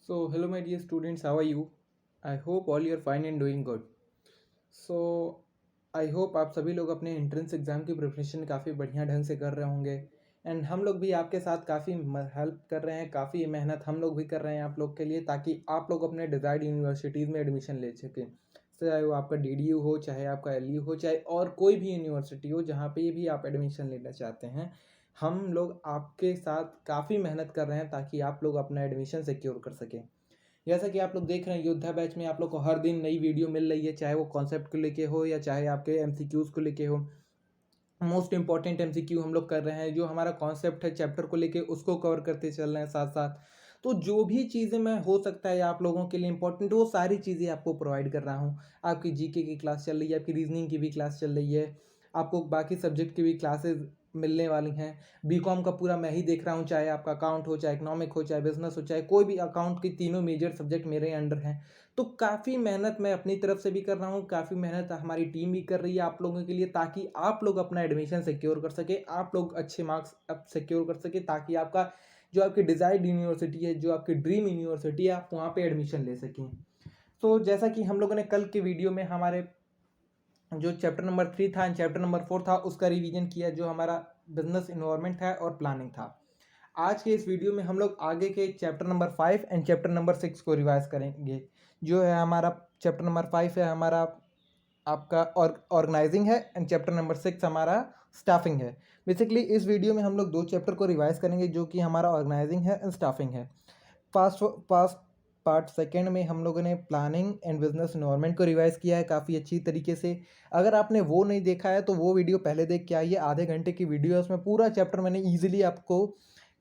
So, hello, my dear students, how are you? I hope all you are fine and doing good. So I hope आप सभी लोग अपने entrance exam की preparation काफ़ी बढ़िया ढंग से कर रहे होंगे एंड हम लोग भी आपके साथ काफ़ी हेल्प कर रहे हैं, काफ़ी मेहनत हम लोग भी कर रहे हैं आप लोग के लिए, ताकि आप लोग अपने डिज़ायर्ड यूनिवर्सिटीज़ में एडमिशन ले सकें। चाहे वो आपका DDU हो, चाहे आपका LU हो, चाहे और कोई भी यूनिवर्सिटी हो जहाँ पे भी आप एडमिशन लेना चाहते हैं, हम लोग आपके साथ काफ़ी मेहनत कर रहे हैं ताकि आप लोग अपना एडमिशन सिक्योर कर सकें। जैसा कि आप लोग देख रहे हैं, योद्धा बैच में आप लोग को हर दिन नई वीडियो मिल रही है, चाहे वो कॉन्सेप्ट को लेके हो या चाहे आपके MCQs को लेके हो। मोस्ट इंपॉर्टेंट MCQ हम लोग कर रहे हैं, जो हमारा कॉन्सेप्ट है चैप्टर को लेके उसको कवर करते चल रहे हैं साथ साथ। तो जो भी चीज़ें मैं हो सकता है आप लोगों के लिए इंपॉर्टेंट, वो सारी चीज़ें आपको प्रोवाइड कर रहा हूँ। आपकी GK की क्लास चल रही है, आपकी रीजनिंग की भी क्लास चल रही है, आपको बाकी सब्जेक्ट की भी क्लासेज मिलने वाली हैं। BCom का पूरा मैं ही देख रहा हूँ, चाहे आपका अकाउंट हो, चाहे इकोनॉमिक हो, चाहे बिजनेस हो, चाहे कोई भी अकाउंट की तीनों मेजर सब्जेक्ट मेरे अंडर हैं। तो काफ़ी मेहनत मैं अपनी तरफ से भी कर रहा हूँ, काफ़ी मेहनत हमारी टीम भी कर रही है आप लोगों के लिए, ताकि आप लोग अपना एडमिशन सिक्योर कर सके, आप लोग अच्छे मार्क्स अब सिक्योर कर सके, ताकि आपका जो आपकी डिज़ायर्ड यूनिवर्सिटी है, जो आपकी ड्रीम यूनिवर्सिटी है, आप वहाँ पे एडमिशन ले सकें। तो जैसा कि हम लोगों ने कल के वीडियो में हमारे जो चैप्टर नंबर 3 था एंड चैप्टर नंबर 4 था उसका रिवीजन किया, जो हमारा बिजनेस इन्वायरमेंट था और प्लानिंग था। आज के इस वीडियो में हम लोग आगे के chapter number 5 and chapter number 6 को रिवाइज करेंगे। जो है हमारा चैप्टर नंबर 5 है हमारा आपका ऑर्गेनाइजिंग है एंड चैप्टर नंबर 6 हमारा स्टाफिंग है। बेसिकली इस वीडियो में हम लोग दो चैप्टर को रिवाइज करेंगे, जो कि हमारा ऑर्गेनाइजिंग है एंड स्टाफिंग है। फास्ट फास्ट पार्ट सेकंड में हम लोगों ने प्लानिंग एंड बिजनेस इन्वायरमेंट को रिवाइज किया है काफ़ी अच्छी तरीके से। अगर आपने वो नहीं देखा है तो वो वीडियो पहले देख के आइए, आधे घंटे की वीडियो है, उसमें पूरा चैप्टर मैंने ईजिली आपको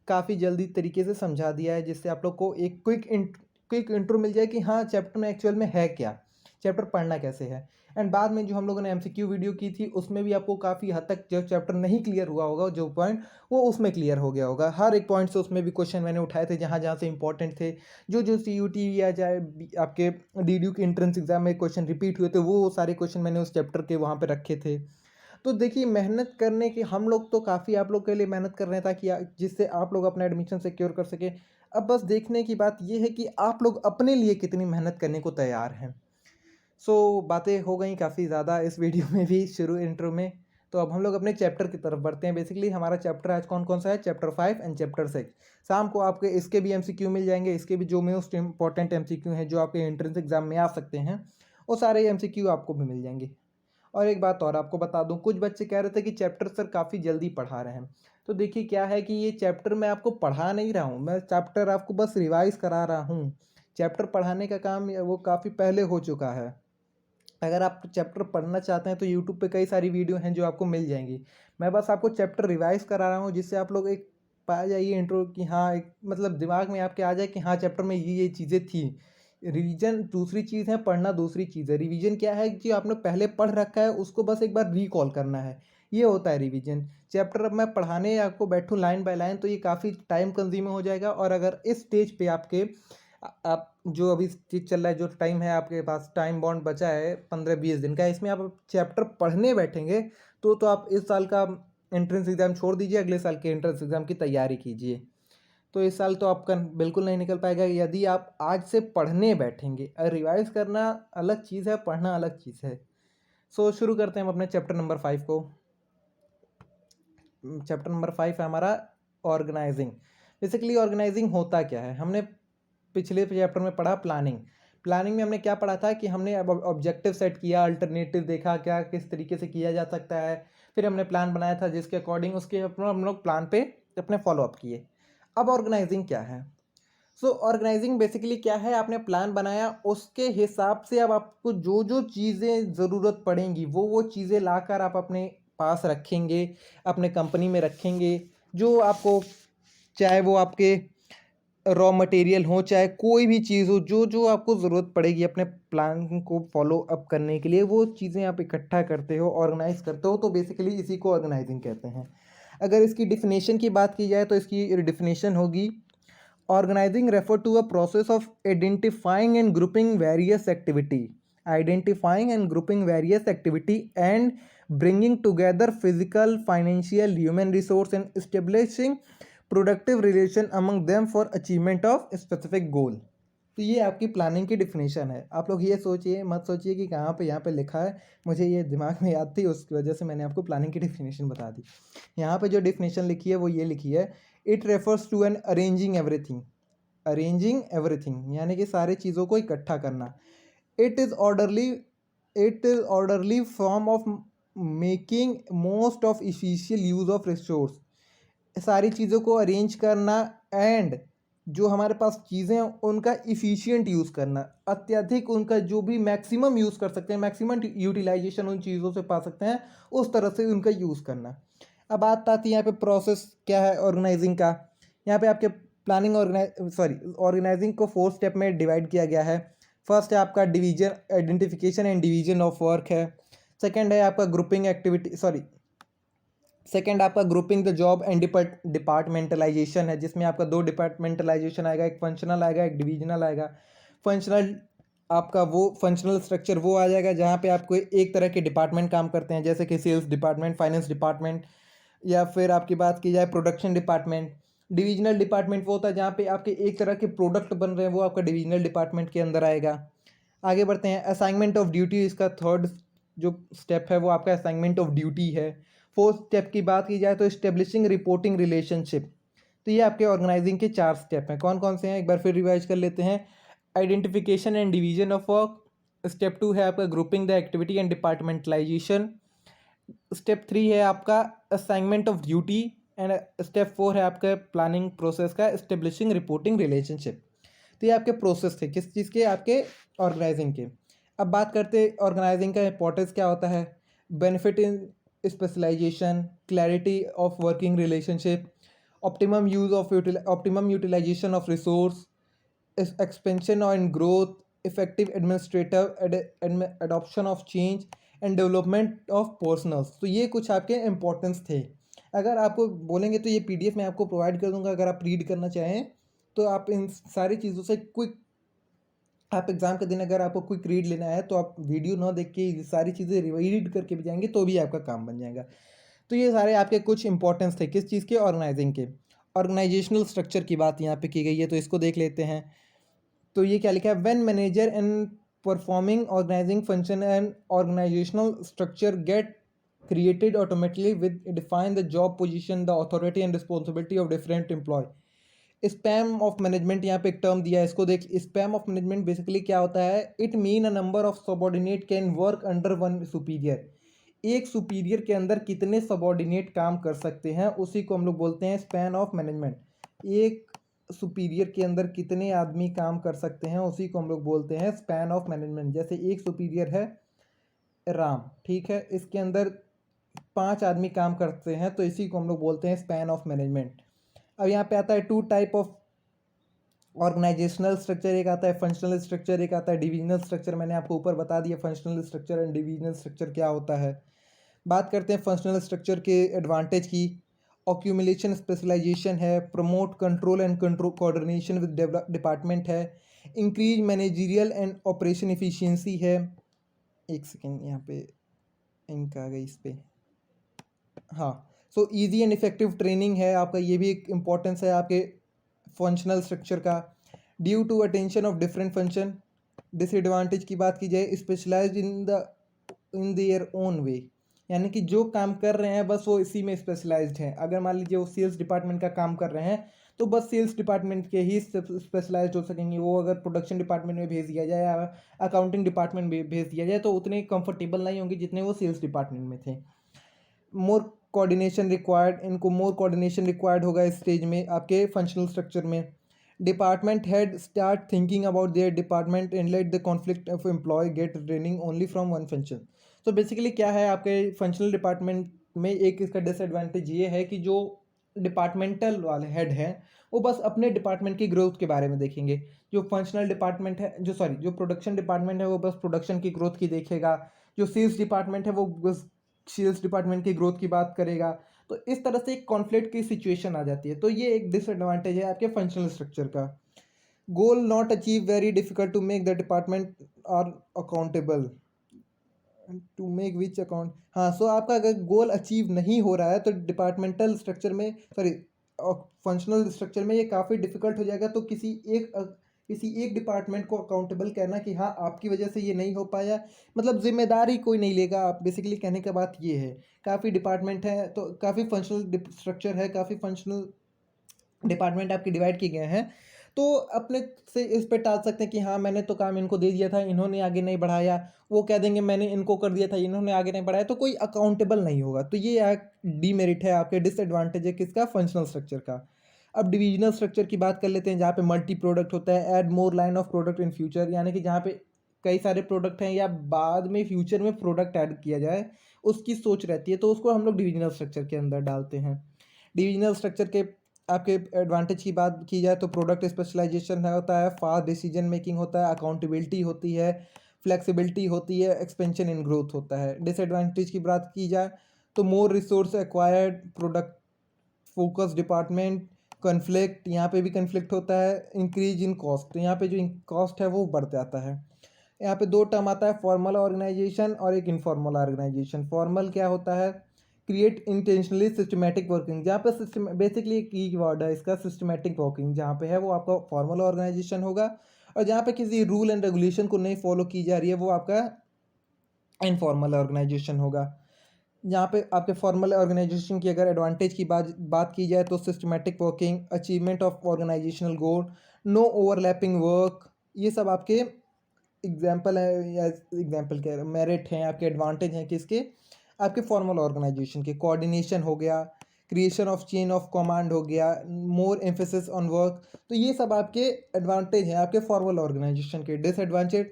काफ़ी जल्दी तरीके से समझा दिया है, जिससे आप लोग को एक क्विक इंट्रो मिल जाए कि हाँ चैप्टर में एक्चुअल में है क्या, चैप्टर पढ़ना कैसे है। एंड बाद में जो हम लोगों ने MCQ वीडियो की थी उसमें भी आपको काफ़ी हद तक जो चैप्टर नहीं क्लियर हुआ होगा, जो पॉइंट वो उसमें क्लियर हो गया होगा। हर एक पॉइंट से उसमें भी क्वेश्चन मैंने उठाए थे जहाँ जहाँ से इंपॉर्टेंट थे, जो जो CUT या चाहे आपके DDU के एंट्रेंस एग्जाम में क्वेश्चन रिपीट हुए थे, वो सारे क्वेश्चन मैंने उस चैप्टर के वहाँ पे रखे थे। तो देखिए, मेहनत करने की हम लोग तो काफ़ी आप लोग के लिए मेहनत कर रहे हैं, ताकि जिससे आप लोग अपना एडमिशन सिक्योर कर सके। अब बस देखने की बात ये है कि आप लोग अपने लिए कितनी मेहनत करने को तैयार हैं। सो बातें हो गई काफ़ी ज़्यादा इस वीडियो में भी शुरू इंट्रो में। तो अब हम लोग अपने चैप्टर की तरफ बढ़ते हैं। बेसिकली हमारा चैप्टर आज कौन कौन सा है, चैप्टर 5 एंड चैप्टर 6। शाम को आपके इसके भी MCQ मिल जाएंगे, इसके भी जो मोस्ट इंपॉर्टेंट MCQ हैं जो आपके एंट्रेंस एग्जाम में आ सकते हैं, वो सारे MCQ आपको भी मिल जाएंगे। और एक बात और आपको बता दूं, कुछ बच्चे कह रहे थे कि चैप्टर सर काफ़ी जल्दी पढ़ा रहे हैं। तो देखिए क्या है कि ये चैप्टर मैं आपको पढ़ा नहीं रहा हूँ, मैं चैप्टर आपको बस रिवाइज करा रहा हूँ। चैप्टर पढ़ाने का काम वो काफ़ी पहले हो चुका है। अगर आप चैप्टर पढ़ना चाहते हैं तो यूट्यूब पे कई सारी वीडियो हैं जो आपको मिल जाएंगी। मैं बस आपको चैप्टर रिवाइज करा रहा हूँ, जिससे आप लोग एक पा जाइए इंट्रो कि हाँ, एक मतलब दिमाग में आपके आ जाए कि हाँ चैप्टर में ये चीज़ें थी। रिवीजन दूसरी चीज़ है, पढ़ना दूसरी चीज़ है। रिवीजन क्या है कि आपने पहले पढ़ रखा है, उसको बस एक बार रिकॉल करना है, ये होता है रिवीजन। चैप्टर अब मैं पढ़ाने आपको बैठूँ लाइन बाय लाइन तो ये काफ़ी टाइम कंज्यूमिंग हो जाएगा। और अगर इस स्टेज पे आपके आप जो अभी चीज चल रहा है, जो टाइम है आपके पास, टाइम बॉन्ड बचा है 15-20 दिन का, इसमें आप चैप्टर पढ़ने बैठेंगे तो आप इस साल का एंट्रेंस एग्ज़ाम छोड़ दीजिए, अगले साल के एंट्रेंस एग्ज़ाम की तैयारी कीजिए। तो इस साल तो आपका बिल्कुल नहीं निकल पाएगा यदि आप आज से पढ़ने बैठेंगे। रिवाइज करना अलग चीज़ है, पढ़ना अलग चीज़ है। सो शुरू करते हैं हम अपने चैप्टर नंबर 5 को। चैप्टर नंबर 5 है हमारा ऑर्गेनाइजिंग। बेसिकली ऑर्गेनाइजिंग होता क्या है, हमने पिछले चैप्टर में पढ़ा प्लानिंग। प्लानिंग में हमने क्या पढ़ा था कि हमने अब ऑब्जेक्टिव सेट किया, अल्टरनेटिव देखा क्या किस तरीके से किया जा सकता है, फिर हमने प्लान बनाया था जिसके अकॉर्डिंग उसके अपना हम लोग प्लान पे अपने फॉलोअप किए। अब ऑर्गेनाइजिंग क्या है? सो ऑर्गेनाइजिंग बेसिकली क्या है, आपने प्लान बनाया, उसके हिसाब से अब आपको जो जो चीज़ें ज़रूरत पड़ेंगी वो चीज़ें लाकर आप अपने पास रखेंगे, अपने कंपनी में रखेंगे। जो आपको, चाहे वो आपके रॉ मटेरियल हो, चाहे कोई भी चीज़ हो, जो जो आपको ज़रूरत पड़ेगी अपने प्लान को फॉलो अप करने के लिए, वो चीज़ें आप इकट्ठा करते हो, ऑर्गेनाइज करते हो। तो बेसिकली इसी को ऑर्गेनाइजिंग कहते हैं। अगर इसकी डिफिनेशन की बात की जाए तो इसकी डिफिनेशन होगी, organizing refer to a process of identifying and grouping various activity and bringing together physical, financial, human resource and establishing productive relation among them for achievement of a specific goal. तो ये आपकी planning की definition है। आप लोग ये सोचिए, मत सोचिए कि कहाँ पे यहाँ पे लिखा है, मुझे ये दिमाग में याद थी उसकी वजह से मैंने आपको प्लानिंग की डिफिनेशन बता दी। यहाँ पे जो डिफिनेशन लिखी है वो ये लिखी है, it refers to an arranging everything यानी कि सारी चीज़ों को इकट्ठा करना। It is orderly form of making most of efficient use of resource. सारी चीज़ों को अरेंज करना एंड जो हमारे पास चीज़ें हैं उनका इफ़िशिएंट यूज़ करना, अत्यधिक उनका जो भी मैक्सिमम यूज़ कर सकते हैं, मैक्सिमम यूटिलाइजेशन उन चीज़ों से पा सकते हैं, उस तरह से उनका यूज़ करना। अब बात आती है यहाँ पे प्रोसेस क्या है ऑर्गेनाइजिंग का। यहाँ पे आपके प्लानिंग ऑर्गेनाइजिंग को 4 स्टेप में डिवाइड किया गया है। फर्स्ट है आपका division, identification and division of work है। सेकेंड है आपका सेकेंड आपका grouping the job and departmentalisation है, जिसमें आपका 2 डिपार्टमेंटलाइजेशन आएगा, एक फंक्शनल आएगा, एक डिविजनल आएगा। फंक्शनल आपका वो फंक्शनल स्ट्रक्चर वो आ जाएगा जहाँ पे आपको एक तरह के डिपार्टमेंट काम करते हैं, जैसे कि सेल्स डिपार्टमेंट, फाइनेंस डिपार्टमेंट, या फिर आपकी बात की जाए प्रोडक्शन डिपार्टमेंट। डिविजनल डिपार्टमेंट वो होता है जहाँ पे आपके एक तरह के प्रोडक्ट बन रहे हैं, वो आपका डिविजनल डिपार्टमेंट के अंदर आएगा। आगे बढ़ते हैं, असाइनमेंट ऑफ ड्यूटी, इसका थर्ड जो स्टेप है वो आपका असाइनमेंट ऑफ ड्यूटी है। फोर्थ स्टेप की बात की जाए तो इस्टेब्लिशिंग रिपोर्टिंग रिलेशनशिप। तो ये आपके ऑर्गेनाइजिंग के 4 स्टेप हैं। कौन कौन से हैं एक बार फिर रिवाइज कर लेते हैं। Identification and division of work. Step 2 है आपका grouping the activity and departmentalisation. Step 3 है आपका assignment of duty and step 4 है आपका प्लानिंग प्रोसेस का इस्टेब्लिशिंग रिपोर्टिंग रिलेशनशिप। तो ये आपके प्रोसेस थे किस चीज़ के, आपके ऑर्गेनाइजिंग के। अब बात करते हैं ऑर्गेनाइजिंग का इंपॉर्टेंस क्या होता है। Benefit in specialization, clarity of working relationship, optimum utilisation of resource, expansion and growth, effective administrative adoption of change and development of personnels. तो ये कुछ आपके इम्पोर्टेंस थे। अगर आपको बोलेंगे तो ये पीडीएफ मैं आपको प्रोवाइड कर दूंगा, अगर आप रीड करना चाहें तो आप इन सारी चीज़ों से क्विक, आप एग्ज़ाम के दिन अगर आपको क्विक रीड लेना है तो आप वीडियो ना देख के ये सारी चीज़ें रीड करके भी जाएंगे तो भी आपका काम बन जाएगा। तो ये सारे आपके कुछ इंपॉर्टेंस थे किस चीज़ के, ऑर्गेनाइजिंग के। ऑर्गेनाइजेशनल स्ट्रक्चर की बात यहाँ पे की गई है तो इसको देख लेते हैं। तो ये क्या लिखा है, when manager and performing organizing function and organizational structure get created automatically with define the job position, the authority and responsibility of different employee. Span of management यहाँ पे एक टर्म दिया है, इसको देख। स्पैम ऑफ मैनेजमेंट बेसिकली क्या होता है, it mean a number of subordinate can work under one superior. एक सुपीरियर के अंदर कितने सबॉर्डिनेट काम कर सकते हैं उसी को हम लोग बोलते हैं स्पैन ऑफ मैनेजमेंट। एक सुपीरियर के अंदर कितने आदमी काम कर सकते हैं उसी को हम लोग बोलते हैं स्पैन ऑफ मैनेजमेंट। जैसे एक सुपीरियर है राम, ठीक है, इसके अंदर 5 आदमी काम करते हैं तो इसी को हम लोग बोलते हैं स्पैन ऑफ मैनेजमेंट। अब यहाँ पे आता है 2 टाइप ऑफ ऑर्गेनाइजेशनल स्ट्रक्चर, एक आता है फंक्शनल स्ट्रक्चर, एक आता है डिविजनल स्ट्रक्चर। मैंने आपको ऊपर बता दिया functional structure and divisional structure क्या होता है। बात करते हैं फंक्शनल स्ट्रक्चर के एडवांटेज की। ऑक्यूमुलेशन स्पेशलाइजेशन है, promote control and control coordination with department है, increase managerial and operation efficiency है। एक सेकेंड, यहाँ पे इंक आ गई इस पर, हाँ। So easy and effective training है आपका, ये भी एक इम्पोर्टेंस है आपके फंक्शनल स्ट्रक्चर का। Due to attention of different function. Disadvantage की बात की जाए, specialized in their own way, यानी कि जो काम कर रहे हैं बस वो इसी में स्पेशलाइज्ड हैं। अगर मान लीजिए वो सेल्स डिपार्टमेंट का काम कर रहे हैं तो बस सेल्स डिपार्टमेंट के ही स्पेशलाइज्ड हो सकेंगे। वो अगर प्रोडक्शन डिपार्टमेंट में भेज दिया जाए या अकाउंटिंग डिपार्टमेंट में भेज दिया जाए तो उतने कंफर्टेबल नहीं होंगे जितने वो सेल्स डिपार्टमेंट में थे। मोर कोऑर्डिनेशन रिक्वायर्ड, इनको मोर कोऑर्डिनेशन रिक्वायर्ड होगा इस स्टेज में आपके फंक्शनल स्ट्रक्चर में। Department head start thinking about their department and let the conflict of employ get training only from one function. तो बेसिकली क्या है आपके फंक्शनल डिपार्टमेंट में, एक इसका डिसएडवांटेज ये है कि जो डिपार्टमेंटल वाले हेड हैं वो बस अपने डिपार्टमेंट की ग्रोथ के बारे में देखेंगे। जो फंक्शनल डिपार्टमेंट है, जो प्रोडक्शन डिपार्टमेंट है वो बस प्रोडक्शन की ग्रोथ की देखेगा। जो सेल्स डिपार्टमेंट है वो बस सेल्स डिपार्टमेंट की ग्रोथ की बात करेगा। तो इस तरह से एक कॉन्फ्लिक्ट की सिचुएशन आ जाती है। तो ये एक डिसएडवांटेज है आपके फंक्शनल स्ट्रक्चर का। Goal not achieve, very difficult to make the department are accountable to make which account. हाँ, सो आपका अगर गोल अचीव नहीं हो रहा है तो डिपार्टमेंटल स्ट्रक्चर में, सॉरी फंक्शनल स्ट्रक्चर में ये काफ़ी डिफिकल्ट हो जाएगा। तो किसी एक किसी एक डिपार्टमेंट को अकाउंटेबल करना कि हाँ आपकी वजह से ये नहीं हो पाया, मतलब जिम्मेदारी कोई नहीं लेगा। आप बेसिकली कहने का बात ये है, काफ़ी डिपार्टमेंट है तो काफ़ी फंक्शनल स्ट्रक्चर है, काफ़ी फंक्शनल डिपार्टमेंट आपके डिवाइड किए गए हैं, तो अपने से इस पे टाल सकते हैं कि हाँ मैंने तो काम इनको दे दिया था, इन्होंने आगे नहीं बढ़ाया। वो कह देंगे मैंने इनको कर दिया था, इन्होंने आगे नहीं बढ़ाया, तो कोई अकाउंटेबल नहीं होगा। तो ये एक डीमेरिट है आपके, डिसएडवांटेज है किसका, फंक्शनल स्ट्रक्चर का। अब डिविजनल स्ट्रक्चर की बात कर लेते हैं, जहाँ पे मल्टी प्रोडक्ट होता है, add more line of product in future, यानी कि जहाँ पे कई सारे प्रोडक्ट हैं या बाद में फ्यूचर में प्रोडक्ट ऐड किया जाए उसकी सोच रहती है, तो उसको हम लोग डिविजनल स्ट्रक्चर के अंदर डालते हैं। डिविजनल स्ट्रक्चर के आपके एडवांटेज की बात की जाए तो प्रोडक्ट स्पेशलाइजेशन होता है, फास्ट डिसीजन मेकिंग होता है, अकाउंटेबिलिटी होती है, फ्लेक्सिबिलिटी होती है, एक्सपेंशन इन ग्रोथ होता है। डिसएडवांटेज की बात की जाए तो more resource acquired, product focus department, conflict, यहाँ पे भी कन्फ्लिक्ट होता है, इंक्रीज इन कॉस्ट, तो यहाँ पे जो कॉस्ट है वो बढ़ जाता है। यहाँ पे दो टर्म आता है, फॉर्मल ऑर्गेनाइजेशन और एक इनफॉर्मल ऑर्गेनाइजेशन। फॉर्मल क्या होता है, क्रिएट इंटेंशनली सिस्टमेटिक वर्किंग, जहाँ पे सिस्टम बेसिकली एक की वर्ड है इसका, सिस्टमेटिक वर्किंग जहाँ पे है वो आपका फॉर्मल ऑर्गेनाइजेशन होगा, और जहाँ पे किसी रूल एंड रेगुलेशन को नहीं फॉलो की जा रही है वो आपका इनफॉर्मल ऑर्गेनाइजेशन होगा। यहाँ पे आपके फॉर्मल ऑर्गेनाइजेशन की अगर एडवांटेज की बात की जाए तो systematic working, achievement of organizational goal, no overlapping work, ये सब आपके एग्जाम्पल है, या एग्जाम्पल क्या है, मेरिट हैं आपके, एडवांटेज हैं किसके, आपके फॉर्मल ऑर्गेनाइजेशन के। कोऑर्डिनेशन हो गया, creation of chain of command हो गया, मोर एम्फेसिस ऑन वर्क, तो ये सब आपके एडवांटेज हैं आपके फॉर्मल ऑर्गेनाइजेशन के। डिसएडवांटेज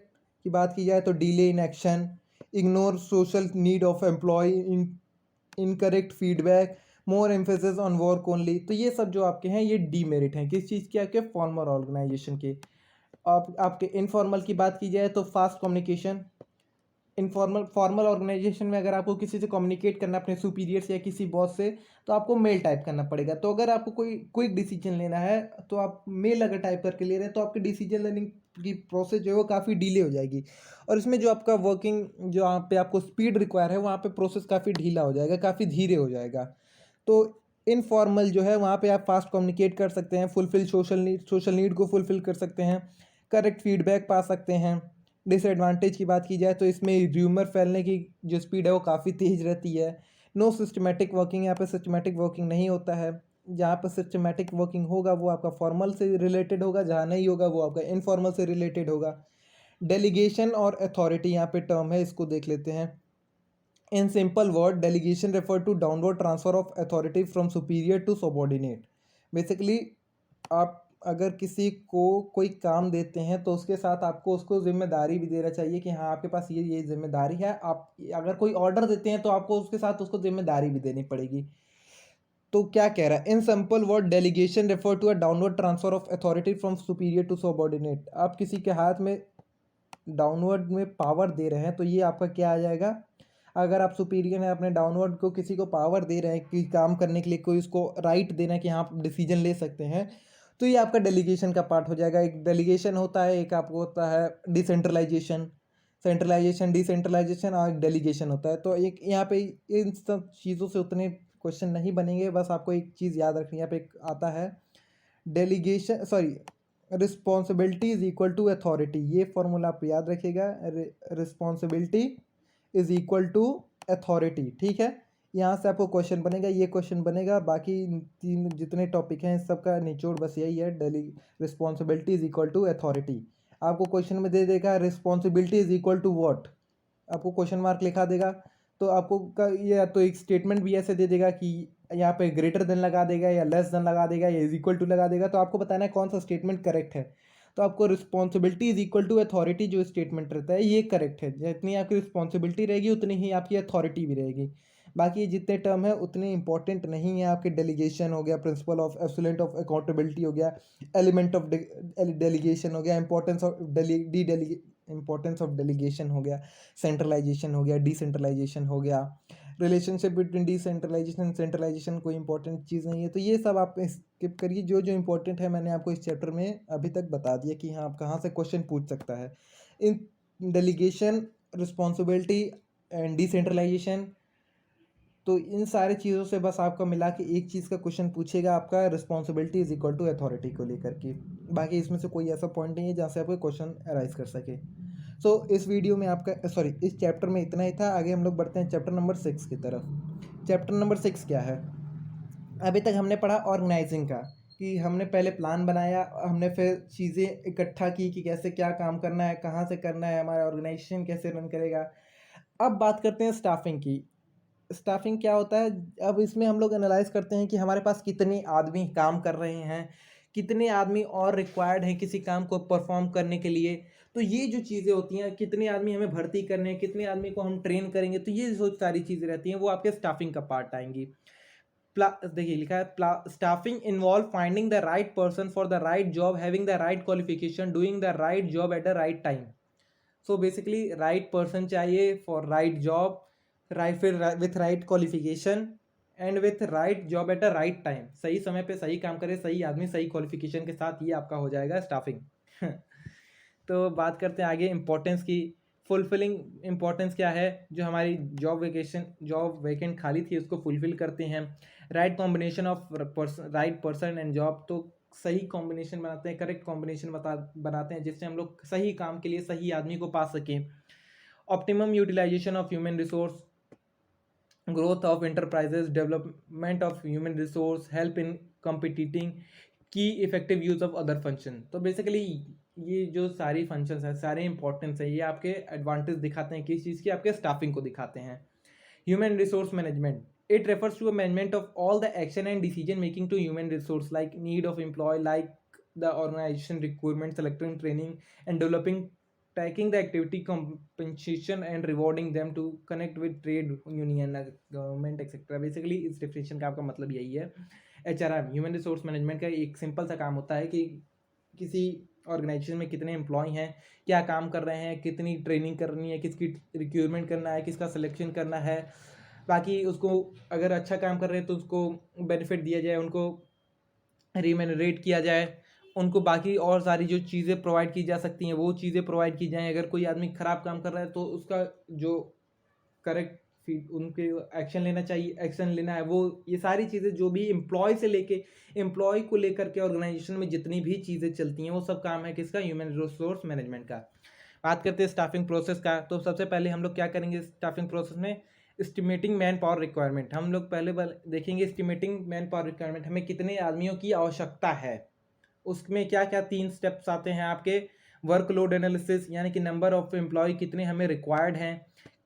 की बात की जाए तो delay in action, ignore social need of employ, incorrect feedback, more emphasis on work only, तो ये सब जो आपके हैं ये डीमेरिट हैं किस चीज़ के, आपके फॉर्मल ऑर्गेनाइजेशन के। आप आपके इनफॉर्मल की बात की जाए तो fast communication. Informal formal organization में अगर आपको किसी से कम्युनिकेट करना अपने सुपीरियर से या किसी बॉस से, तो आपको मेल टाइप करना पड़ेगा। तो अगर आपको कोई क्विक डिसीजन लेना है तो आप मेल अगर टाइप करके ले रहे हैं तो आपकी डिसीजन लेने की प्रोसेस जो है वो काफ़ी डिले हो जाएगी, और इसमें जो आपका वर्किंग जो यहाँ पे आपको स्पीड रिक्वायर है वहाँ पे प्रोसेस काफ़ी ढीला हो जाएगा, काफ़ी धीरे हो जाएगा। तो इनफॉर्मल जो है वहाँ पे आप फास्ट कम्युनिकेट कर सकते हैं, फुलफिल सोशल नीड को फुलफिल कर सकते हैं, करेक्ट फीडबैक पा सकते हैं। डिसएडवांटेज की बात की जाए तो इसमें र्यूमर फैलने की जो स्पीड है वो काफ़ी तेज़ रहती है। नो सिस्टमेटिक वर्किंग, यहाँ पे सिस्टमेटिक वर्किंग नहीं होता है। जहाँ पर सिस्टमेटिक वर्किंग होगा वो आपका फॉर्मल से रिलेटेड होगा, जहाँ नहीं होगा वो आपका इनफॉर्मल से रिलेटेड होगा। डेलीगेशन और अथॉरिटी यहाँ पे टर्म है, इसको देख लेते हैं। In simple word, delegation refer to downward transfer of authority from superior to subordinate. Basically आप अगर किसी को कोई काम देते हैं तो उसके साथ आपको उसको जिम्मेदारी भी देना चाहिए कि हाँ आपके पास ये जिम्मेदारी है। आप अगर कोई ऑर्डर देते हैं तो आपको उसके साथ उसको जिम्मेदारी भी देनी पड़ेगी। तो क्या कह रहा है, in simple word delegation refer to a downward transfer of authority from superior to subordinate. आप किसी के हाथ में डाउनवर्ड में पावर दे रहे हैं तो ये आपका क्या आ जाएगा, अगर आप सुपीरियर हैं अपने डाउनवर्ड को किसी को पावर दे रहे हैं कि काम करने के लिए, कोई उसको राइट देना है कि हाँ आप डिसीजन ले सकते हैं, तो ये आपका डेलीगेशन का पार्ट हो जाएगा। एक डेलीगेशन होता है, एक आपको होता है डिसेंट्रलाइजेशन, सेंट्रलाइजेशन, डिसेंट्रलाइजेशन, और एक डेलीगेशन होता है। तो एक यहाँ पे इन सब चीज़ों से उतने क्वेश्चन नहीं बनेंगे, बस आपको एक चीज़ याद रखनी है। यहाँ पे एक आता है delegation, sorry, responsibility is equal to authority, ये फॉर्मूला आप याद रखिएगा। Responsibility is equal to authority, ठीक है। यहाँ से आपको क्वेश्चन बनेगा, ये क्वेश्चन बनेगा, बाकी तीन जितने टॉपिक हैं इस सब का निचोड़ बस यही है, daily responsibility is equal to authority. आपको क्वेश्चन में दे देगा responsibility is equal to what, आपको क्वेश्चन मार्क लिखा देगा, तो आपको का या तो एक स्टेटमेंट भी ऐसे दे देगा कि यहाँ पे ग्रेटर देन लगा देगा या लेस देन लगा देगा या इज इक्वल टू लगा देगा, तो आपको बताना है कौन सा स्टेटमेंट करेक्ट है। तो आपको responsibility is equal to authority जो स्टेटमेंट रहता है ये करेक्ट है, जितनी आपकी रिस्पॉन्सिबिलिटी रहेगी उतनी ही आपकी अथॉरिटी भी रहेगी। बाकी ये जितने टर्म है उतने इंपॉर्टेंट नहीं है आपके। डेलीगेशन हो गया, principle of absolute of accountability हो गया, एलिमेंट ऑफ डेलीगेशन हो गया, इंपॉर्टेंस ऑफ डेलीगेशन हो गया, सेंट्रलाइजेशन हो गया, डिसेंट्रलाइजेशन हो गया, रिलेशनशिप बिटवीन डिसेंट्रलाइजेशन सेंट्रलाइजेशन कोई इंपॉर्टेंट चीज़ नहीं है। तो ये सब आप स्किप करिए, जो जो इंपॉर्टेंट है मैंने आपको इस चैप्टर में अभी तक बता दिया कि हाँ आप कहाँ से क्वेश्चन पूछ सकता है। इन डेलीगेशन, रिस्पॉन्सिबिलिटी एंड डिसेंट्रलाइजेशन, तो इन सारी चीज़ों से बस आपका मिला के एक चीज़ का क्वेश्चन पूछेगा, आपका responsibility is equal to authority को लेकर के। बाकी इसमें से कोई ऐसा पॉइंट नहीं है जहाँ से आपको क्वेश्चन अराइज कर सके। सो इस वीडियो में आपका सॉरी इस चैप्टर में इतना ही था। आगे हम लोग बढ़ते हैं चैप्टर नंबर 6 की तरफ। चैप्टर नंबर 6 क्या है? अभी तक हमने पढ़ा ऑर्गेनाइजिंग का, कि हमने पहले प्लान बनाया, हमने फिर चीज़ें इकट्ठा की कि कैसे क्या काम करना है, कहाँ से करना है, हमारा ऑर्गेनाइजेशन कैसे रन करेगा। अब बात करते हैं स्टाफिंग की। स्टाफिंग क्या होता है? अब इसमें हम लोग एनालाइज करते हैं कि हमारे पास कितने आदमी काम कर रहे हैं, कितने आदमी और रिक्वायर्ड हैं किसी काम को परफॉर्म करने के लिए। तो ये जो चीज़ें होती हैं, कितने आदमी हमें भर्ती करने हैं, कितने आदमी को हम ट्रेन करेंगे, तो ये जो सारी चीज़ें रहती हैं वो आपके स्टाफिंग का पार्ट आएंगी। देखिए लिखा है staffing involve finding the right person for the right job, having the right qualification, doing the right job at the right time. So basically right person चाहिए फॉर राइट जॉब, राइट फिर with right qualification and with right job at a right time. सही समय पे सही काम करे, सही आदमी सही क्वालिफिकेशन के साथ, ये आपका हो जाएगा स्टाफिंग। तो बात करते हैं आगे इंपॉर्टेंस की। फुलफिलिंग इंपॉर्टेंस क्या है? जो हमारी जॉब वैकेंट खाली थी उसको फुलफिल करते हैं। Right combination of right person and job, तो सही कॉम्बिनेशन बनाते हैं, करेक्ट कॉम्बिनेशन बनाते हैं जिससे हम लोग सही काम के लिए सही आदमी को पा सकें। Optimum utilisation of human resource, growth of enterprises, development of human resource, help in competing, की effective use of other function. तो बेसिकली ये जो सारी फंक्शंस है, सारे इंपॉर्टेंस है, ये आपके एडवांटेज दिखाते हैं किस चीज़ की? आपके स्टाफिंग को दिखाते हैं। Human resource management, it refers to a management of all the action and decision making to human resource like need of employee, like the organization requirement, selecting, training and developing, tracking the activity, compensation and rewarding them, to connect with trade union, government etc. Basically इस definition का आपका मतलब यही है। HRM human resource management का एक simple सा काम होता है कि किसी ऑर्गेनाइजेशन में कितने एम्प्लॉय हैं, क्या काम कर रहे हैं, कितनी ट्रेनिंग करनी है, किसकी रिक्रूटमेंट करना है, किसका सिलेक्शन करना है, बाकी उसको अगर अच्छा काम कर रहे हैं तो उसको बेनिफिट दिया जाए, उनको रिमेनरेट किया जाए, उनको बाकी और सारी जो चीज़ें प्रोवाइड की जा सकती हैं वो चीज़ें प्रोवाइड की जाएँ। अगर कोई आदमी ख़राब काम कर रहा है तो उसका जो करेक्ट फीड उनके एक्शन लेना चाहिए, एक्शन लेना है वो, ये सारी चीज़ें जो भी एम्प्लॉय से लेके एम्प्लॉय को लेकर के ऑर्गेनाइजेशन में जितनी भी चीज़ें चलती हैं वो सब काम है किसका? ह्यूमन रिसोर्स मैनेजमेंट का। बात करते हैं स्टाफिंग प्रोसेस का। तो सबसे पहले हम लोग क्या करेंगे स्टाफिंग प्रोसेस में? Estimating man power requirement. हम लोग पहले देखेंगे एस्टिमेटिंग मैन पावर रिक्वायरमेंट, हमें कितने आदमियों की आवश्यकता है। उसमें क्या क्या 3 स्टेप्स आते हैं आपके? वर्कलोड एनालिसिस, यानी कि नंबर ऑफ एम्प्लॉय कितने हमें रिक्वायर्ड हैं,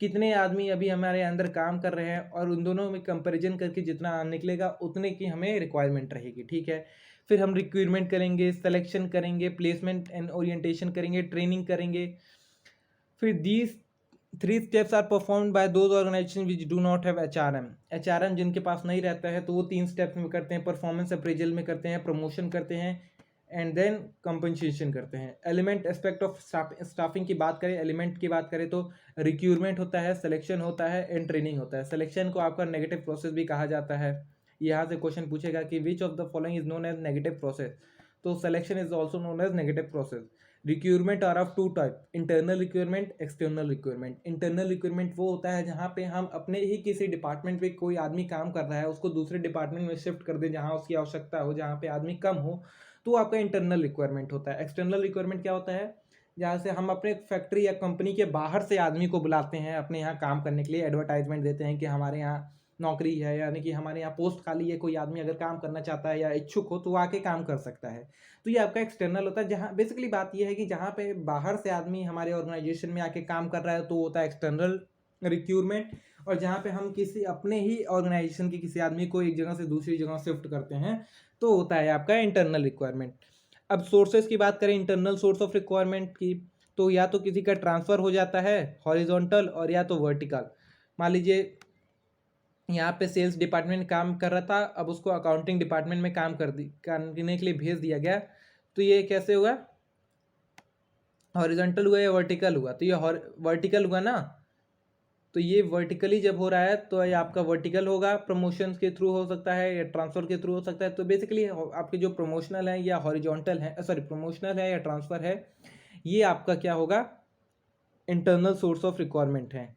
कितने आदमी अभी हमारे अंदर काम कर रहे हैं, और उन दोनों में कंपैरिजन करके जितना निकलेगा उतने की हमें रिक्वायरमेंट रहेगी, ठीक है। फिर हम रिक्रूटमेंट करेंगे, सिलेक्शन करेंगे, प्लेसमेंट एंड ओरिएंटेशन करेंगे, ट्रेनिंग करेंगे। फिर these 3 steps are performed by those organization which do not have HRM. HRM जिनके पास नहीं रहता है तो वो 3 स्टेप्स में करते हैं। परफॉर्मेंस अप्रेजल में करते हैं, प्रमोशन करते हैं एंड देन कंपनसेशन करते हैं। एलिमेंट एस्पेक्ट ऑफ स्टाफिंग की बात करें, एलिमेंट की बात करें तो रिक्रूटमेंट होता है, सिलेक्शन होता है एंड ट्रेनिंग होता है। सिलेक्शन को आपका नेगेटिव प्रोसेस भी कहा जाता है। यहाँ से क्वेश्चन पूछेगा कि which of the following is known as negative process, तो selection is also known as negative process. Recruitment are of 2 type, internal recruitment, external recruitment. Internal recruitment वो होता है जहाँ पे हम अपने ही किसी डिपार्टमेंट में कोई आदमी काम कर रहा है उसको दूसरे डिपार्टमेंट में शिफ्ट कर दें जहाँ उसकी आवश्यकता हो, जहाँ पे आदमी कम हो, तो आपका इंटरनल रिक्वायरमेंट होता है। एक्सटर्नल रिक्वायरमेंट क्या होता है? जहाँ से हम अपने फैक्ट्री या कंपनी के बाहर से आदमी को बुलाते हैं अपने यहाँ काम करने के लिए, एडवर्टाइजमेंट देते हैं कि हमारे यहाँ नौकरी है, यानी कि हमारे यहाँ पोस्ट खाली है, कोई आदमी अगर काम करना चाहता है या इच्छुक हो तो वो आके काम कर सकता है। तो ये आपका एक्सटर्नल होता है, जहाँ बेसिकली बात ये है कि जहाँ पे बाहर से आदमी हमारे ऑर्गेनाइजेशन में आके काम कर रहा है तो होता है एक्सटर्नल रिक्रूटमेंट, और जहाँ पे हम किसी अपने ही ऑर्गेनाइजेशन के किसी आदमी को एक जगह से दूसरी जगह शिफ्ट करते हैं तो होता है आपका इंटरनल रिक्वायरमेंट। अब सोर्सेज की बात करें, इंटरनल सोर्स ऑफ रिक्वायरमेंट की, तो या तो किसी का ट्रांसफ़र हो जाता है हॉरिजॉन्टल और या तो वर्टिकल। मान लीजिए यहाँ पे सेल्स डिपार्टमेंट काम कर रहा था, अब उसको अकाउंटिंग डिपार्टमेंट में काम करने के लिए भेज दिया गया, तो ये कैसे हुआ? हॉरिजॉन्टल हुआ या वर्टिकल हुआ? तो ये वर्टिकल हुआ ना, तो ये वर्टिकली जब हो रहा है तो ये आपका वर्टिकल होगा, प्रमोशन के थ्रू हो सकता है या ट्रांसफ़र के थ्रू हो सकता है। तो बेसिकली आपके जो प्रमोशनल है या हॉरिजॉन्टल है, सॉरी प्रमोशनल है या ट्रांसफ़र है, ये आपका क्या होगा? इंटरनल सोर्स ऑफ रिक्वायरमेंट है।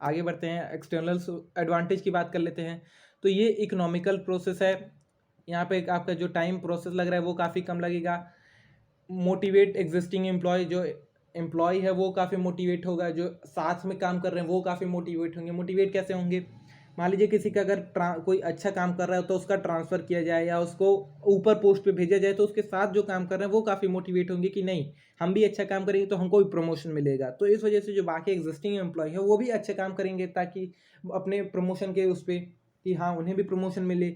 आगे बढ़ते हैं, एक्सटर्नल एडवांटेज की बात कर लेते हैं। तो ये इकोनॉमिकल प्रोसेस है, यहाँ पे आपका जो टाइम प्रोसेस लग रहा है वो काफ़ी कम लगेगा। मोटिवेट एग्जिस्टिंग एम्प्लॉय, जो एम्प्लॉय है वो काफ़ी मोटिवेट होगा, जो साथ में काम कर रहे हैं वो काफ़ी मोटिवेट होंगे। मोटिवेट कैसे होंगे, मान लीजिए किसी का अगर कोई अच्छा काम कर रहा है तो उसका ट्रांसफ़र किया जाए या उसको ऊपर पोस्ट पे भेजा जाए, तो उसके साथ जो काम कर रहे हैं वो काफ़ी मोटिवेट होंगे कि नहीं, हम भी अच्छा काम करेंगे तो हमको भी प्रमोशन मिलेगा। तो इस वजह से जो बाकी एग्जिस्टिंग एम्प्लॉय है वो भी अच्छे काम करेंगे, ताकि अपने प्रमोशन के उस पर कि हाँ उन्हें भी प्रमोशन मिले।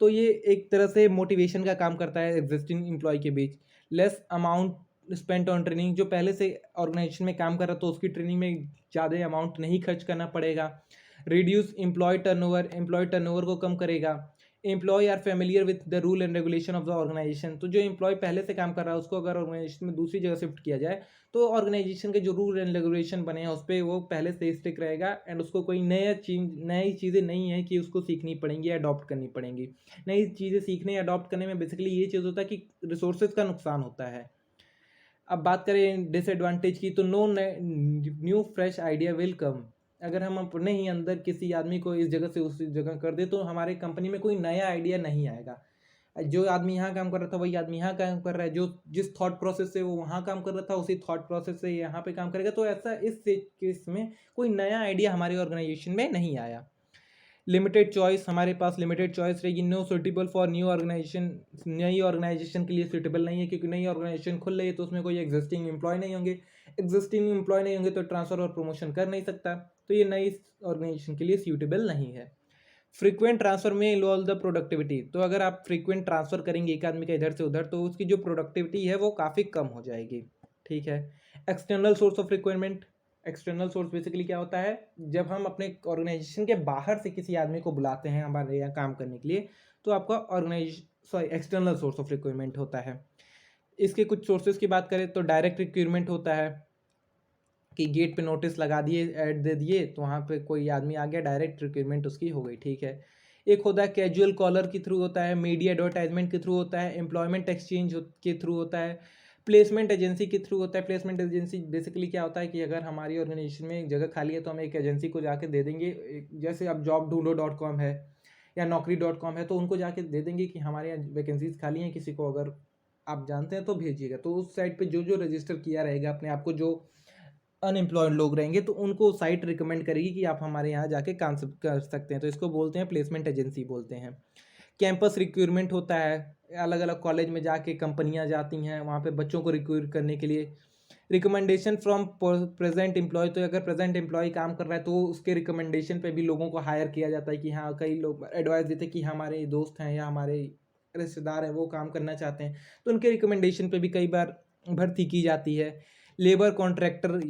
तो ये एक तरह से मोटिवेशन का काम करता है एग्जिस्टिंग एम्प्लॉय के बीच। Less amount spent on training, जो पहले से ऑर्गेनाइजेशन में काम कर रहा है तो उसकी ट्रेनिंग में ज़्यादा अमाउंट नहीं खर्च करना पड़ेगा। रिड्यूस एम्प्लॉय टर्नओवर को कम करेगा। Employ are familiar with the rule and regulation of the organization, तो जो एम्प्लॉय पहले से काम कर रहा है उसको अगर ऑर्गेनाइजेशन में दूसरी जगह शिफ्ट किया जाए तो ऑर्गेनाइजेशन के जो रूल एंड रेगुलेशन बने हैं उस पर वो पहले से स्टिक रहेगा, एंड उसको कोई नई चीज़ें नहीं है कि उसको सीखनी पड़ेंगी या अडॉप्ट करनी पड़ेंगी। नई चीज़ें सीखने या अडॉप्ट करने में बेसिकली ये चीज़ होता है कि रिसोर्सेज का नुकसान होता है। अब बात करें डिसएडवांटेज की, तो no new fresh idea will come. अगर हम अपने ही अंदर किसी आदमी को इस जगह से उस जगह कर दे तो हमारे कंपनी में कोई नया आइडिया नहीं आएगा। जो आदमी यहाँ काम कर रहा था वही आदमी यहाँ काम कर रहा है, जो जिस थॉट प्रोसेस से वो वहाँ काम कर रहा था उसी थॉट प्रोसेस से यहाँ पे काम करेगा। तो ऐसा इस केस में कोई नया आइडिया हमारी ऑर्गेनाइजेशन में नहीं आया। लिमिटेड चॉइस, हमारे पास लिमिटेड चॉइस रहेगी। No suitable for new organization, नई ऑर्गेनाइजेशन के लिए सुटेबल नहीं है, क्योंकि नई ऑर्गेनाइजेशन खुल रही है तो उसमें कोई एग्जिस्टिंग एम्प्लॉय नहीं होंगे। एग्जिस्टिंग एम्प्लॉय नहीं होंगे तो ट्रांसफ़र और प्रमोशन कर नहीं सकता, तो ये नई ऑर्गेनाइजेशन के लिए सूटेबल नहीं है। फ्रीक्वेंट ट्रांसफ़र में इन्वॉल्व द प्रोडक्टिविटी, तो अगर आप फ्रीक्वेंट ट्रांसफ़र करेंगे एक आदमी का इधर से उधर तो उसकी जो प्रोडक्टिविटी है वो काफ़ी कम हो जाएगी। ठीक है। External source of requirement, external source basically क्या होता है, जब हम अपने ऑर्गेनाइजेशन के बाहर से किसी आदमी को बुलाते हैं हमारे यहाँ काम करने के लिए, तो आपका एक्सटर्नल सोर्स ऑफ रिक्वायरमेंट होता है। इसके कुछ सोर्सेज की बात करें तो डायरेक्ट रिक्वायरमेंट होता है कि गेट पे नोटिस लगा दिए, ऐड दे दिए, तो वहाँ पे कोई आदमी आ गया, डायरेक्ट रिक्वायरमेंट उसकी हो गई। ठीक है। एक होता है कैजुअल कॉलर के थ्रू होता है, मीडिया एडवर्टाइजमेंट के थ्रू होता है, एम्प्लॉयमेंट एक्सचेंज के थ्रू होता है, प्लेसमेंट एजेंसी के थ्रू होता है। प्लेसमेंट एजेंसी बेसिकली क्या होता है कि अगर हमारी ऑर्गेनाइजेशन में एक जगह खाली है तो हम एक एजेंसी को जाके दे देंगे, जैसे अब jobdundo.com है या naukri.com है, तो उनको जाके दे देंगे कि हमारे यहाँ वैकेंसीज खाली हैं, किसी को अगर आप जानते हैं तो भेजिएगा। तो उस साइट पे जो जो रजिस्टर किया रहेगा अपने आप को, जो अनएम्प्लॉयड लोग रहेंगे तो उनको साइट रिकमेंड करेगी कि आप हमारे यहाँ जाके काम कर सकते हैं, तो इसको बोलते हैं प्लेसमेंट एजेंसी बोलते हैं। कैंपस रिक्रूटमेंट होता है, अलग अलग कॉलेज में जाके कंपनियां जाती हैं वहाँ पे बच्चों को रिक्रूट करने के लिए। रिकमेंडेशन फ्रॉम प्रेजेंट एम्प्लॉय, तो अगर प्रेजेंट एम्प्लॉय काम कर रहा है तो उसके रिकमेंडेशन पे भी लोगों को हायर किया जाता है कि हाँ, कई लोग एडवाइस देते हैं कि हमारे दोस्त हैं या हमारे रिश्तेदार हैं वो काम करना चाहते हैं, तो उनके रिकमेंडेशन पे भी कई बार भर्ती की जाती है। लेबर कॉन्ट्रैक्टर,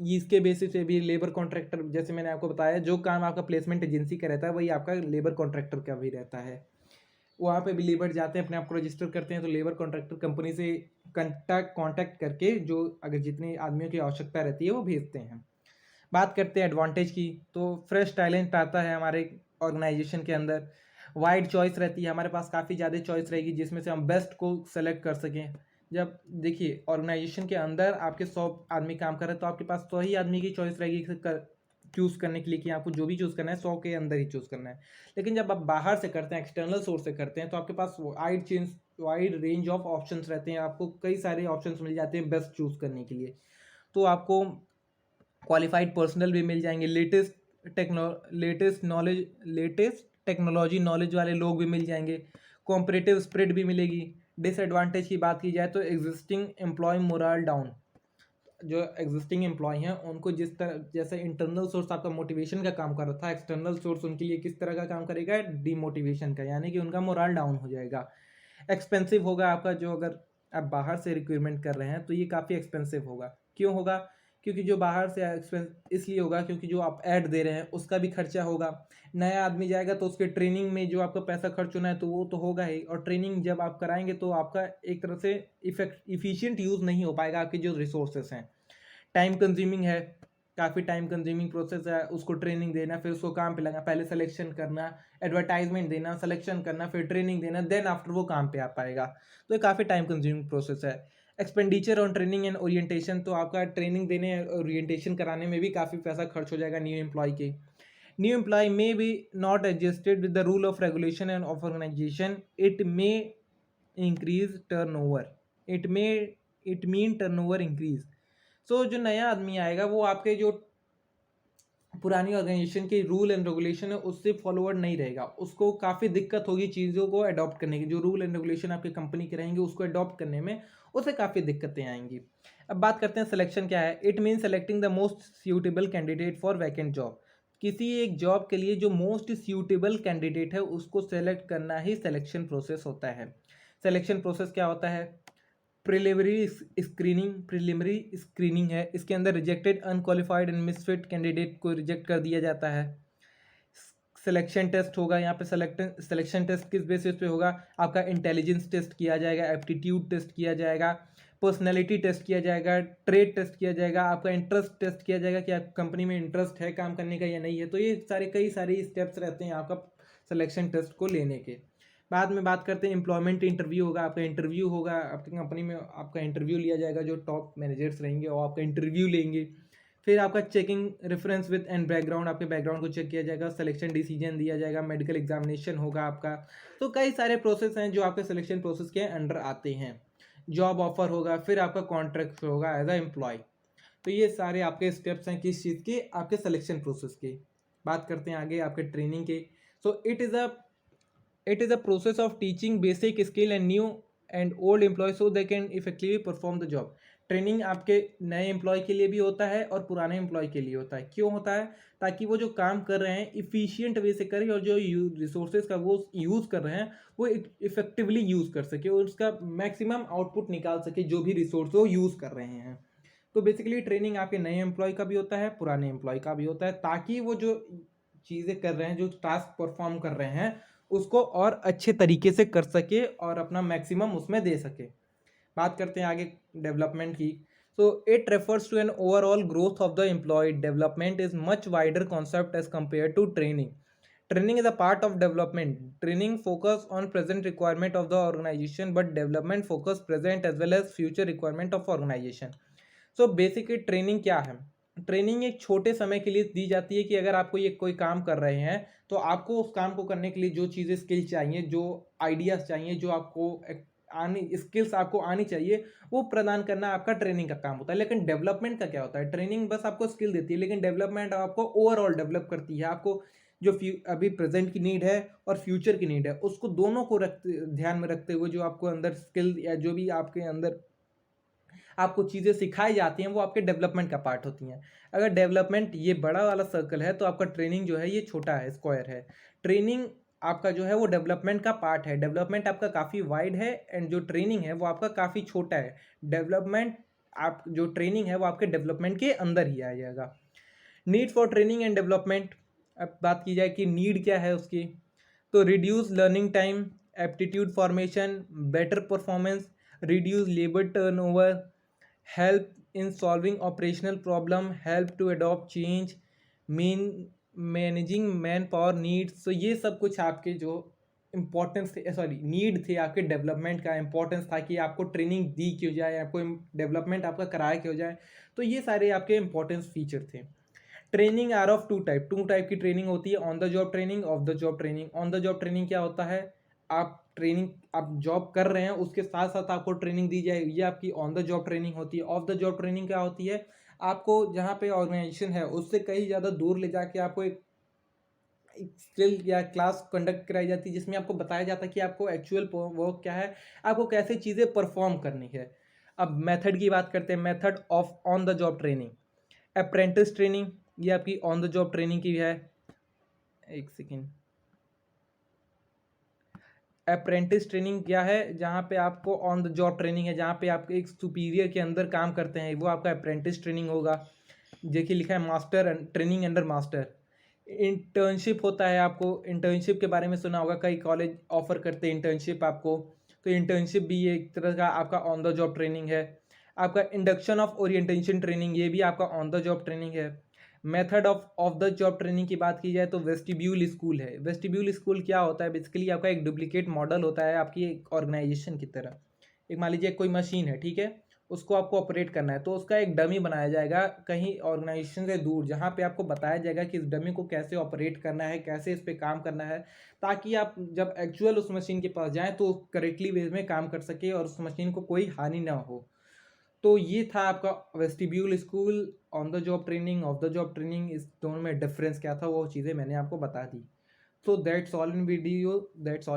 इसके बेसिस पे भी लेबर कॉन्ट्रैक्टर, जैसे मैंने आपको बताया जो काम आपका प्लेसमेंट एजेंसी का रहता है वही आपका लेबर कॉन्ट्रैक्टर का भी रहता है। वहाँ पे भी लेबर जाते हैं, अपने आप को रजिस्टर करते हैं, तो लेबर कॉन्ट्रैक्टर कंपनी से कांटेक्ट करके जो अगर जितने आदमियों की आवश्यकता रहती है वो भेजते हैं। बात करते हैं एडवांटेज की, तो फ्रेश टैलेंट आता है हमारे ऑर्गेनाइजेशन के अंदर। वाइड चॉइस रहती है, हमारे पास काफ़ी ज़्यादा चॉइस रहेगी जिसमें से हम बेस्ट को सेलेक्ट कर सकें। जब देखिए ऑर्गेनाइजेशन के अंदर आपके 100 आदमी काम कर रहे हैं तो आपके पास 100 ही आदमी की चॉइस रहेगी चूज़ करने के लिए कि आपको जो भी चूज़ करना है 100 के अंदर ही चूज़ करना है। लेकिन जब आप बाहर से करते हैं, एक्सटर्नल सोर्स से करते हैं, तो आपके पास वाइड रेंज ऑफ ऑप्शंस रहते हैं, आपको कई सारे ऑप्शंस मिल जाते हैं बेस्ट चूज़ करने के लिए। तो आपको क्वालिफाइड पर्सनल भी मिल जाएंगे, लेटेस्ट टेक्नोलॉजी नॉलेज वाले लोग भी मिल जाएंगे, कॉम्परेटिव स्प्रिट भी मिलेगी। डिसएडवांटेज की बात की जाए तो एग्जिस्टिंग एम्प्लॉय मोरल डाउन, जो एग्जिस्टिंग एम्प्लॉय हैं उनको जिस तरह जैसे इंटरनल सोर्स आपका मोटिवेशन का काम कर रहा था, एक्सटर्नल सोर्स उनके लिए किस तरह का काम करेगा, डीमोटिवेशन का, यानी कि उनका मोरल डाउन हो जाएगा। एक्सपेंसिव होगा आपका, जो अगर आप बाहर से रिक्रूटमेंट कर रहे हैं तो ये काफ़ी एक्सपेंसिव होगा। क्यों होगा, क्योंकि जो बाहर से एक्सपेंस इसलिए होगा क्योंकि जो आप ऐड दे रहे हैं उसका भी खर्चा होगा। नया आदमी जाएगा तो उसके ट्रेनिंग में जो आपका पैसा खर्च होना है तो वो तो होगा ही, और ट्रेनिंग जब आप कराएंगे तो आपका एक तरह से इफिशिएंट यूज़ नहीं हो पाएगा आपके जो रिसोर्सेस हैं। टाइम कंज्यूमिंग है, काफ़ी टाइम कंज्यूमिंग प्रोसेस है, उसको ट्रेनिंग देना, फिर उसको काम पे लगाना, पहले सिलेक्शन करना, एडवर्टाइजमेंट देना, सिलेक्शन करना, फिर ट्रेनिंग देना, देन आफ्टर वो काम पे आ पाएगा। तो ये काफ़ी टाइम कंज्यूमिंग प्रोसेस है। Expenditure on training and orientation, तो आपका ट्रेनिंग देने ओरिएंटेशन कराने में भी काफ़ी पैसा खर्च हो जाएगा न्यू एम्प्लॉय के. New employee may be not adjusted with the rule of regulation and of organization. It may increase turnover. It mean turnover increase. So जो नया आदमी आएगा वो आपके जो पुरानी ऑर्गेनाइजेशन के रूल एंड रेगुलेशन है उससे फॉलोवर्ड नहीं रहेगा, उसको काफ़ी दिक्कत होगी चीज़ों को अडॉप्ट करने की. जो रूल एंड रेगुलेशन आपकी कंपनी के रहेंगे उसको अडॉप्ट करने में उसे काफ़ी दिक्कतें आएंगी. अब बात करते हैं सिलेक्शन क्या है. It mean selecting the most suitable candidate for vacant job. किसी एक जॉब के लिए जो मोस्ट सूटेबल कैंडिडेट है उसको सेलेक्ट करना ही सिलेक्शन प्रोसेस होता है. सिलेक्शन प्रोसेस क्या होता है. प्रिलिमिनरी स्क्रीनिंग है, इसके अंदर rejected unqualified and misfit candidate को रिजेक्ट कर दिया जाता है. सिलेक्शन टेस्ट होगा, यहाँ पे सिलेक्शन टेस्ट किस बेसिस पे होगा. आपका इंटेलिजेंस टेस्ट किया जाएगा, एप्टीट्यूड टेस्ट किया जाएगा, पर्सनैलिटी टेस्ट किया जाएगा, ट्रेड टेस्ट किया जाएगा, आपका इंटरेस्ट टेस्ट किया जाएगा कि आप कंपनी में इंटरेस्ट है काम करने का या नहीं है. तो ये कई सारे स्टेप्स रहते हैं आपका सिलेक्शन टेस्ट को लेने के. बाद में बात करते हैं एम्प्लॉयमेंट इंटरव्यू होगा. आपका इंटरव्यू होगा, आपकी कंपनी में आपका इंटरव्यू लिया जाएगा, जो टॉप मैनेजर्स रहेंगे और आपका इंटरव्यू लेंगे. फिर आपका checking reference with and background, आपके बैकग्राउंड को चेक किया जाएगा, सिलेक्शन डिसीजन दिया जाएगा, मेडिकल एग्जामिनेशन होगा आपका. तो कई सारे प्रोसेस हैं जो आपके सिलेक्शन प्रोसेस के अंडर आते हैं. जॉब ऑफर होगा, फिर आपका कॉन्ट्रैक्ट होगा एज अ एम्प्लॉय. तो ये सारे आपके स्टेप्स हैं किस चीज़ के, आपके सिलेक्शन प्रोसेस के. बात करते हैं आगे आपके ट्रेनिंग के. सो it is a process of teaching basic skill and new and old employees so they can effectively perform the job. Training आपके नए एम्प्लॉय के लिए भी होता है और पुराने एम्प्लॉय के लिए होता है. क्यों होता है, ताकि वो जो काम कर रहे हैं इफ़िशियंट वे से करें और जो रिसोर्सेज का वो यूज़ कर रहे हैं वो इफेक्टिवली यूज़ कर सके और उसका मैक्सिमम आउटपुट निकाल सके जो भी रिसोर्स वो यूज़ कर रहे हैं. तो बेसिकली ट्रेनिंग आपके नए एम्प्लॉय का भी होता है, पुराने एम्प्लॉय का भी होता है, ताकि वो जो चीज़ें कर रहे हैं, जो टास्क परफॉर्म कर रहे हैं उसको और अच्छे तरीके से कर सके और अपना मैक्सिमम उसमें दे सके. बात करते हैं आगे डेवलपमेंट की. So it refers to an overall growth of the employ. Development is much wider concept as compare to training. Training is a part of development. Training focus on present requirement of the organization but development focus present as well as future requirement of organization. So basically training क्या है. Training एक छोटे समय के लिए दी जाती है कि अगर आपको ये कोई काम कर रहे हैं तो आपको उस काम को करने के लिए जो चीज़ें स्किल चाहिए, जो आइडियाज़ चाहिए, जो आपको आनी स्किल्स आपको आनी चाहिए वो प्रदान करना आपका ट्रेनिंग का काम होता है. लेकिन डेवलपमेंट का क्या होता है. ट्रेनिंग बस आपको स्किल देती है लेकिन डेवलपमेंट आपको ओवरऑल डेवलप करती है. आपको जो अभी प्रेजेंट की नीड है और फ्यूचर की नीड है उसको दोनों को ध्यान में रखते हुए जो आपको अंदर स्किल या जो भी आपके अंदर आपको चीज़ें सिखाई जाती हैं वो आपके डेवलपमेंट का पार्ट होती हैं. अगर डेवलपमेंट ये बड़ा वाला सर्कल है तो आपका ट्रेनिंग जो है ये छोटा है, स्क्वायर है. ट्रेनिंग आपका जो है वो डेवलपमेंट का पार्ट है. डेवलपमेंट आपका काफ़ी वाइड है एंड जो ट्रेनिंग है वो आपका काफ़ी छोटा है. डेवलपमेंट आप जो ट्रेनिंग है वो आपके डेवलपमेंट के अंदर ही आ जाएगा. Need for training and development. अब बात की जाए कि नीड क्या है उसकी, तो reduce learning time, aptitude formation, better performance, reduce labour turnover, help in solving operational problem, help to adopt change, managing manpower needs. So ये सब कुछ आपके जो इम्पोर्टेंस थे, सॉरी नीड थे आपके डेवलपमेंट का, इम्पोर्टेंस था कि आपको ट्रेनिंग दी क्यों जाए, आपको डेवलपमेंट आपका कराया क्यों जाए. तो ये सारे आपके इम्पोर्टेंस फीचर थे. Training are of two type की ट्रेनिंग होती है. On the job training, off the job training. On the job training क्या होता है, आप जॉब कर रहे हैं उसके साथ साथ आपको ट्रेनिंग दी जाए, ये आपकी ऑन द जॉब ट्रेनिंग होती है. ऑफ द जॉब ट्रेनिंग क्या होती है, आपको जहाँ पे ऑर्गेनाइजेशन है उससे कहीं ज़्यादा दूर ले जाके आपको एक स्किल या क्लास कंडक्ट कराई जाती है जिसमें आपको बताया जाता है कि आपको एक्चुअल वर्क क्या है, आपको कैसे चीज़ें परफॉर्म करनी है. अब मेथड की बात करते हैं. Method of on the job training. Apprentice training ये आपकी ऑन द जॉब ट्रेनिंग की है. एक सेकेंड. अप्रेंटिस ट्रेनिंग क्या है, जहाँ पे आपको ऑन द जॉब ट्रेनिंग है, जहाँ पे आप एक सुपीरियर के अंदर काम करते हैं, वो आपका अप्रेंटिस ट्रेनिंग होगा. देखिए लिखा है master training under master. Internship होता है, आपको इंटर्नशिप के बारे में सुना होगा, कई कॉलेज ऑफर करते हैं इंटर्नशिप आपको. तो इंटर्नशिप भी एक तरह का आपका ऑन द जॉब ट्रेनिंग है. आपका इंडक्शन ऑफ ओरिएंटेशन ट्रेनिंग ये भी आपका ऑन द जॉब ट्रेनिंग है. Method of the job training की बात की जाए तो वेस्टिब्यूल स्कूल है. वेस्टिब्यूल स्कूल क्या होता है, बेसिकली आपका एक डुप्लीकेट मॉडल होता है आपकी एक ऑर्गेनाइजेशन की तरह. एक मान लीजिए कोई मशीन है, ठीक है, उसको आपको ऑपरेट करना है, तो उसका एक डमी बनाया जाएगा कहीं ऑर्गेनाइजेशन से दूर, जहाँ पे आपको बताया जाएगा कि इस डमी को कैसे ऑपरेट करना है, कैसे इस पे काम करना है, ताकि आप जब एक्चुअल उस मशीन के पास जाएँ तो करेक्टली वे में काम कर सके और उस मशीन को कोई हानि ना हो। तो ये था आपका vestibule school, on the job training, off the job training, इस दोनों में डिफरेंस क्या था वो चीज़ें मैंने आपको बता दी। So that's all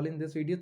in this video.